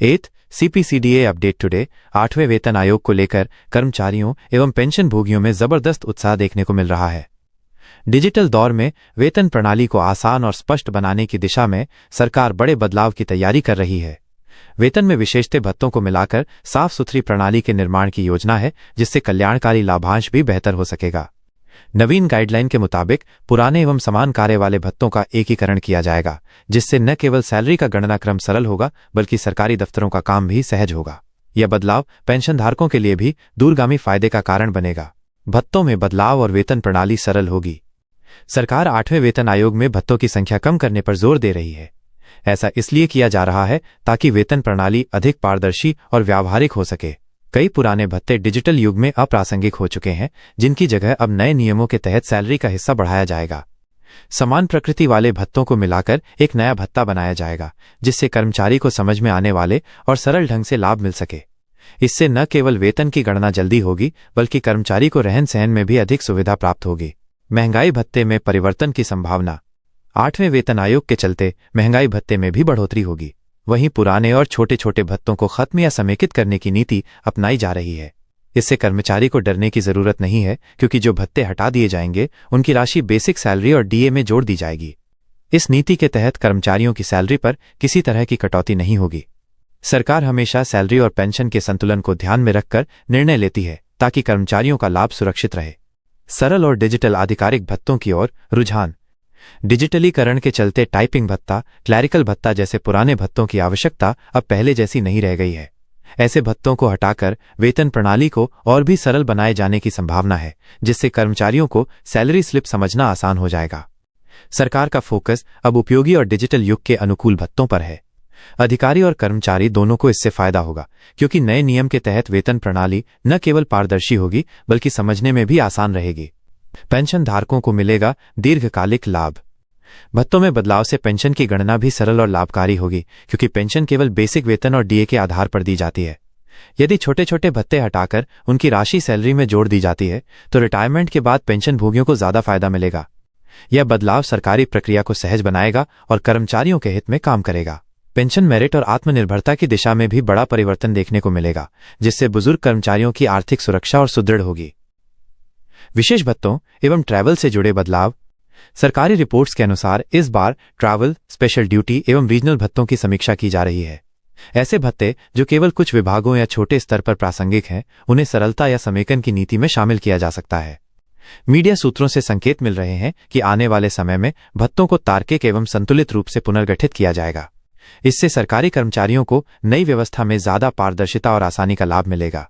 8 CPCDA update today 8वें वेतन आयोग को लेकर कर्मचारियों एवं पेंशन भोगियों में जबरदस्त उत्साह देखने को मिल रहा है। डिजिटल दौर में वेतन प्रणाली को आसान और स्पष्ट बनाने की दिशा में सरकार बड़े बदलाव की तैयारी कर रही है। वेतन में विशेषते भत्तों को मिलाकर साफ सुथरी प्रणाली के निर्माण की योजना है, जिससे कल्याणकारी लाभांश भी बेहतर हो सकेगा। नवीन गाइडलाइन के मुताबिक पुराने एवं समान कार्य वाले भत्तों का एकीकरण किया जाएगा, जिससे न केवल सैलरी का गणना क्रम सरल होगा बल्कि सरकारी दफ्तरों का काम भी सहज होगा। यह बदलाव पेंशनधारकों के लिए भी दूरगामी फायदे का कारण बनेगा। भत्तों में बदलाव और वेतन प्रणाली सरल होगी। सरकार 8वें वेतन आयोग में भत्तों की संख्या कम करने पर जोर दे रही है। ऐसा इसलिए किया जा रहा है ताकि वेतन प्रणाली अधिक पारदर्शी और व्यावहारिक हो सके। कई पुराने भत्ते डिजिटल युग में अप्रासंगिक हो चुके हैं, जिनकी जगह अब नए नियमों के तहत सैलरी का हिस्सा बढ़ाया जाएगा। समान प्रकृति वाले भत्तों को मिलाकर एक नया भत्ता बनाया जाएगा, जिससे कर्मचारी को समझ में आने वाले और सरल ढंग से लाभ मिल सके। इससे न केवल वेतन की गणना जल्दी होगी बल्कि कर्मचारी को रहन सहन में भी अधिक सुविधा प्राप्त होगी। महंगाई भत्ते में परिवर्तन की संभावना। 8वें वेतन आयोग के चलते महंगाई भत्ते में भी बढ़ोतरी होगी। वहीं पुराने और छोटे छोटे भत्तों को खत्म या समेकित करने की नीति अपनाई जा रही है। इससे कर्मचारी को डरने की जरूरत नहीं है, क्योंकि जो भत्ते हटा दिए जाएंगे उनकी राशि बेसिक सैलरी और डीए में जोड़ दी जाएगी। इस नीति के तहत कर्मचारियों की सैलरी पर किसी तरह की कटौती नहीं होगी। सरकार हमेशा सैलरी और पेंशन के संतुलन को ध्यान में रखकर निर्णय लेती है, ताकि कर्मचारियों का लाभ सुरक्षित रहे। सरल और डिजिटल आधिकारिक भत्तों की ओर रुझान। डिजिटलीकरण के चलते टाइपिंग भत्ता, क्लैरिकल भत्ता जैसे पुराने भत्तों की आवश्यकता अब पहले जैसी नहीं रह गई है। ऐसे भत्तों को हटाकर वेतन प्रणाली को और भी सरल बनाए जाने की संभावना है, जिससे कर्मचारियों को सैलरी स्लिप समझना आसान हो जाएगा। सरकार का फोकस अब उपयोगी और डिजिटल युग के अनुकूल भत्तों पर है। अधिकारी और कर्मचारी दोनों को इससे फायदा होगा, क्योंकि नए नियम के तहत वेतन प्रणाली न केवल पारदर्शी होगी बल्कि समझने में भी आसान रहेगी। पेंशन धारकों को मिलेगा दीर्घकालिक लाभ। भत्तों में बदलाव से पेंशन की गणना भी सरल और लाभकारी होगी, क्योंकि पेंशन केवल बेसिक वेतन और डीए के आधार पर दी जाती है। यदि छोटे छोटे भत्ते हटाकर उनकी राशि सैलरी में जोड़ दी जाती है तो रिटायरमेंट के बाद पेंशन भोगियों को ज्यादा फायदा मिलेगा। यह बदलाव सरकारी प्रक्रिया को सहज बनाएगा और कर्मचारियों के हित में काम करेगा। पेंशन मेरिट और आत्मनिर्भरता की दिशा में भी बड़ा परिवर्तन देखने को मिलेगा, जिससे बुजुर्ग कर्मचारियों की आर्थिक सुरक्षा और सुदृढ़ होगी। विशेष भत्तों एवं ट्रैवल से जुड़े बदलाव। सरकारी रिपोर्ट्स के अनुसार इस बार ट्रैवल, स्पेशल ड्यूटी एवं रीजनल भत्तों की समीक्षा की जा रही है। ऐसे भत्ते जो केवल कुछ विभागों या छोटे स्तर पर प्रासंगिक हैं, उन्हें सरलता या समेकन की नीति में शामिल किया जा सकता है। मीडिया सूत्रों से संकेत मिल रहे हैं कि आने वाले समय में भत्तों को तार्किक एवं संतुलित रूप से पुनर्गठित किया जाएगा। इससे सरकारी कर्मचारियों को नई व्यवस्था में ज्यादा पारदर्शिता और आसानी का लाभ मिलेगा।